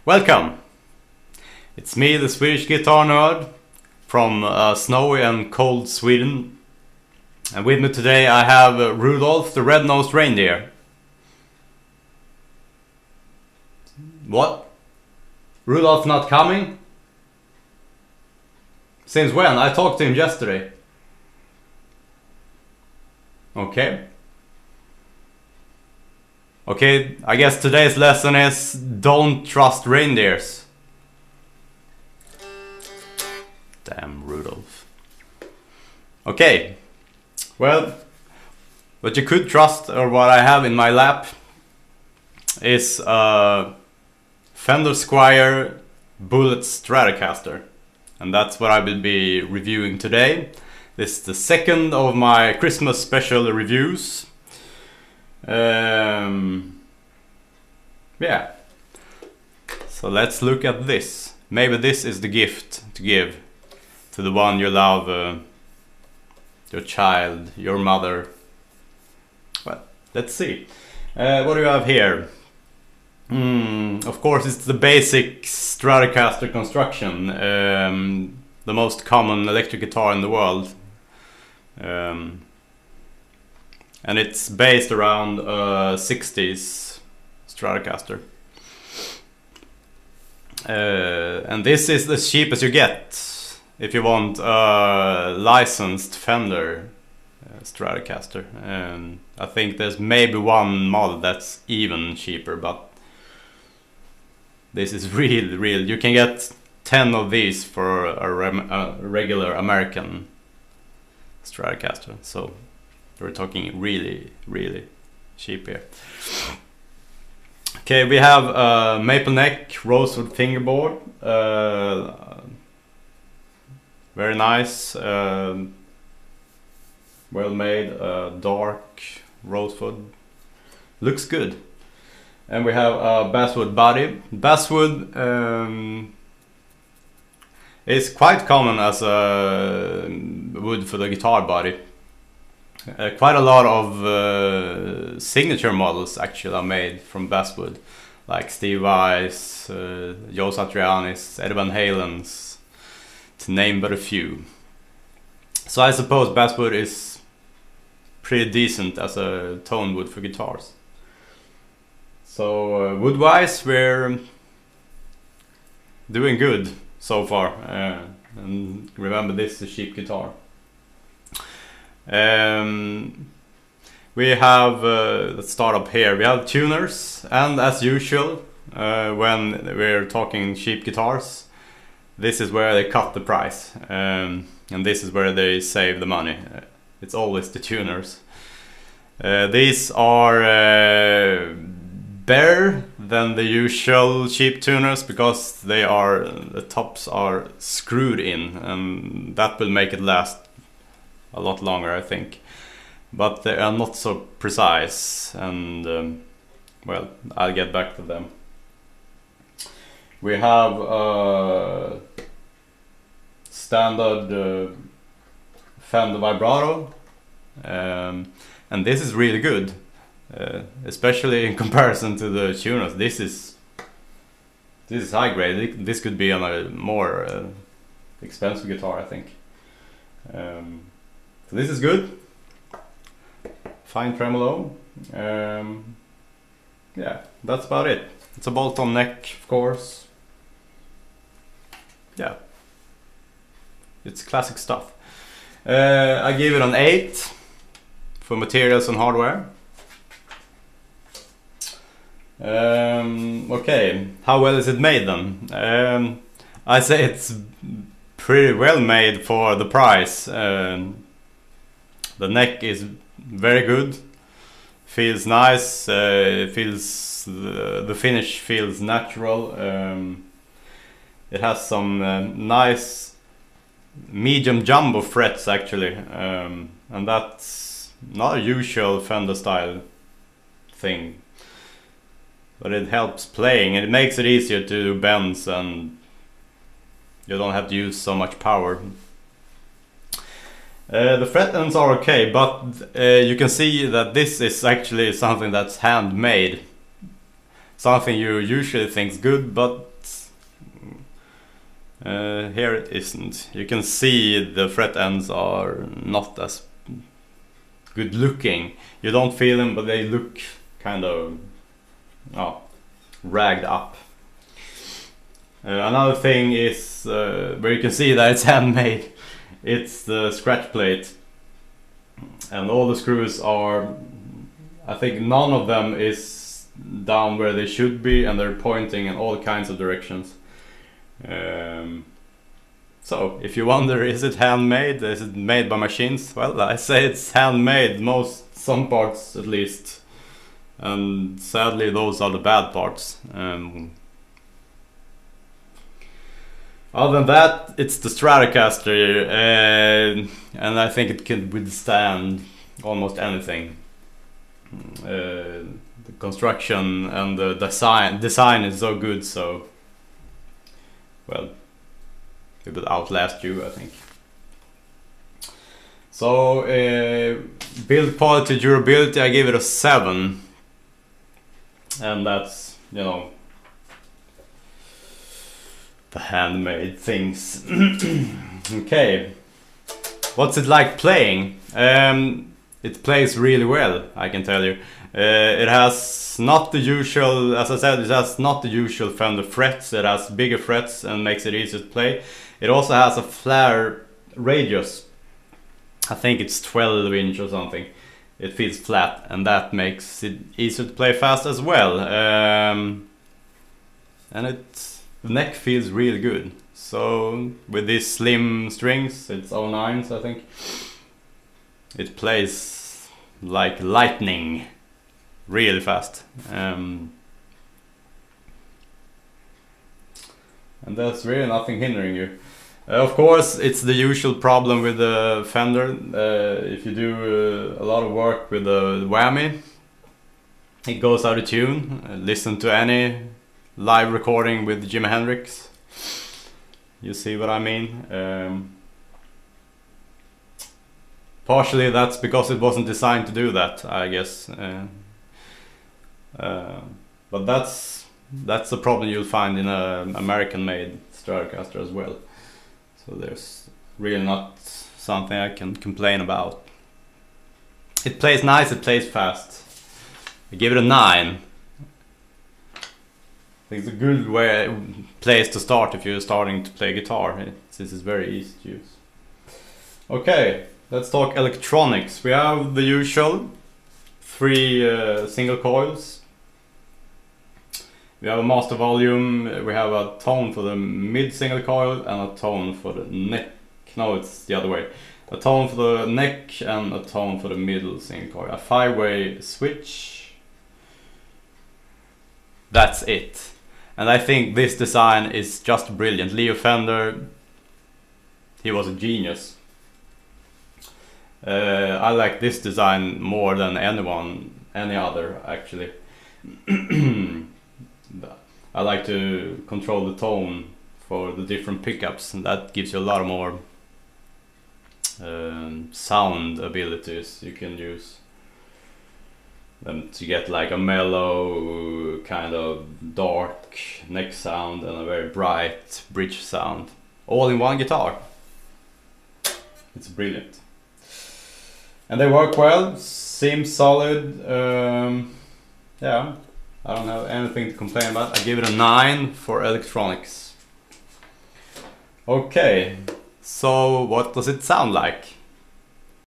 Welcome! It's me, the Swedish Guitar Nerd, from snowy and cold Sweden. And with me today I have Rudolph the Red-Nosed Reindeer. What? Rudolph not coming? Since when? I talked to him yesterday. Okay. Okay, I guess today's lesson is don't trust reindeers. Damn Rudolph. Okay, well, what you could trust, or what I have in my lap, is a Fender Squier Bullet Stratocaster. And that's what I will be reviewing today. This is the second of my Christmas special reviews. Yeah, so let's look at this. Maybe this is the gift to give to the one you love, your child, your mother. Well, let's see. What do you have here? Of course, it's the basic Stratocaster construction, the most common electric guitar in the world. And it's based around 60s Stratocaster. And this is as cheap as you get if you want a licensed Fender Stratocaster. I think there's maybe one model that's even cheaper, but this is real. You can get 10 of these for a regular American Stratocaster. So we're talking really cheap here. Okay, we have a maple neck rosewood fingerboard. Very nice, well made, dark rosewood. Looks good. And we have a basswood body. Basswood is quite common as a wood for the guitar body. Quite a lot of signature models actually are made from basswood, like Steve Weiss, Joe Satriani's, Eddie Van Halen's, to name but a few. So I suppose basswood is pretty decent as a tone wood for guitars. So wood-wise, we're doing good so far. And remember, this is a cheap guitar. We have, let's start up here, we have tuners, and as usual when we're talking cheap guitars, this is where they cut the price, and this is where they save the money. It's always the tuners. These are better than the usual cheap tuners because the tops are screwed in, and that will make it last a lot longer, I think. But they are not so precise, and well, I'll get back to them. We have a standard Fender vibrato, and this is really good, especially in comparison to the tuners. This is high grade. This could be on a more expensive guitar, I think. So this is good. Fine tremolo. Yeah, that's about it. It's a bolt-on neck, of course. Yeah, it's classic stuff. I gave it an 8 for materials and hardware. Okay, how well is it made then? I say it's pretty well made for the price. The neck is very good, feels nice, the finish feels natural. It has some nice medium jumbo frets actually, and that's not a usual Fender style thing, but it helps playing and it makes it easier to do bends, and you don't have to use so much power. The fret ends are okay, but you can see that this is actually something that's handmade. Something you usually think is good, but Here it isn't. You can see the fret ends are not as good looking. You don't feel them, but they look kind of ragged up. Another thing is where you can see that it's handmade. It's the scratch plate, and all the screws are, I think none of them is down where they should be, and they're pointing in all kinds of directions. So if you wonder, is it handmade, is it made by machines? Well, I say it's handmade, some parts at least, and sadly those are the bad parts. Other than that, it's the Stratocaster, and I think it can withstand almost anything. The construction and the design is so good, so well, it will outlast you, I think. So build quality, durability, I give it a 7, and that's, you know, the handmade things. Okay, what's it like playing? It plays really well, I can tell you. It has not the usual, as I said, it has not the usual Fender frets. It has bigger frets and makes it easier to play. It also has a flare radius. I think it's 12 inch or something. It feels flat, and that makes it easier to play fast as well. And the neck feels really good. So with these slim strings, it's 09s I think, it plays like lightning, really fast. And there's really nothing hindering you. Of course, it's the usual problem with the Fender. If you do a lot of work with the whammy, it goes out of tune. Listen to any live recording with Jimi Hendrix, you see what I mean. Partially that's because it wasn't designed to do that, I guess. But that's the problem you'll find in an American-made Stratocaster as well. So there's really not something I can complain about. It plays nice, it plays fast. I give it a 9. I think it's a good place to start if you're starting to play guitar. This is very easy to use. Okay, let's talk electronics. We have the usual 3 single coils. We have a master volume, we have a tone for the mid single coil and a tone for the neck. No, it's the other way. A tone for the neck and a tone for the middle single coil. A 5-way switch. That's it. And I think this design is just brilliant. Leo Fender, he was a genius. I like this design more than any other actually. I like to control the tone for the different pickups, and that gives you a lot more sound abilities. You can use them to get like a mellow, kind of dark neck sound and a very bright bridge sound, all in one guitar. It's brilliant. And they work well, seem solid. Yeah, I don't have anything to complain about. I give it a 9 for electronics. Okay, so what does it sound like?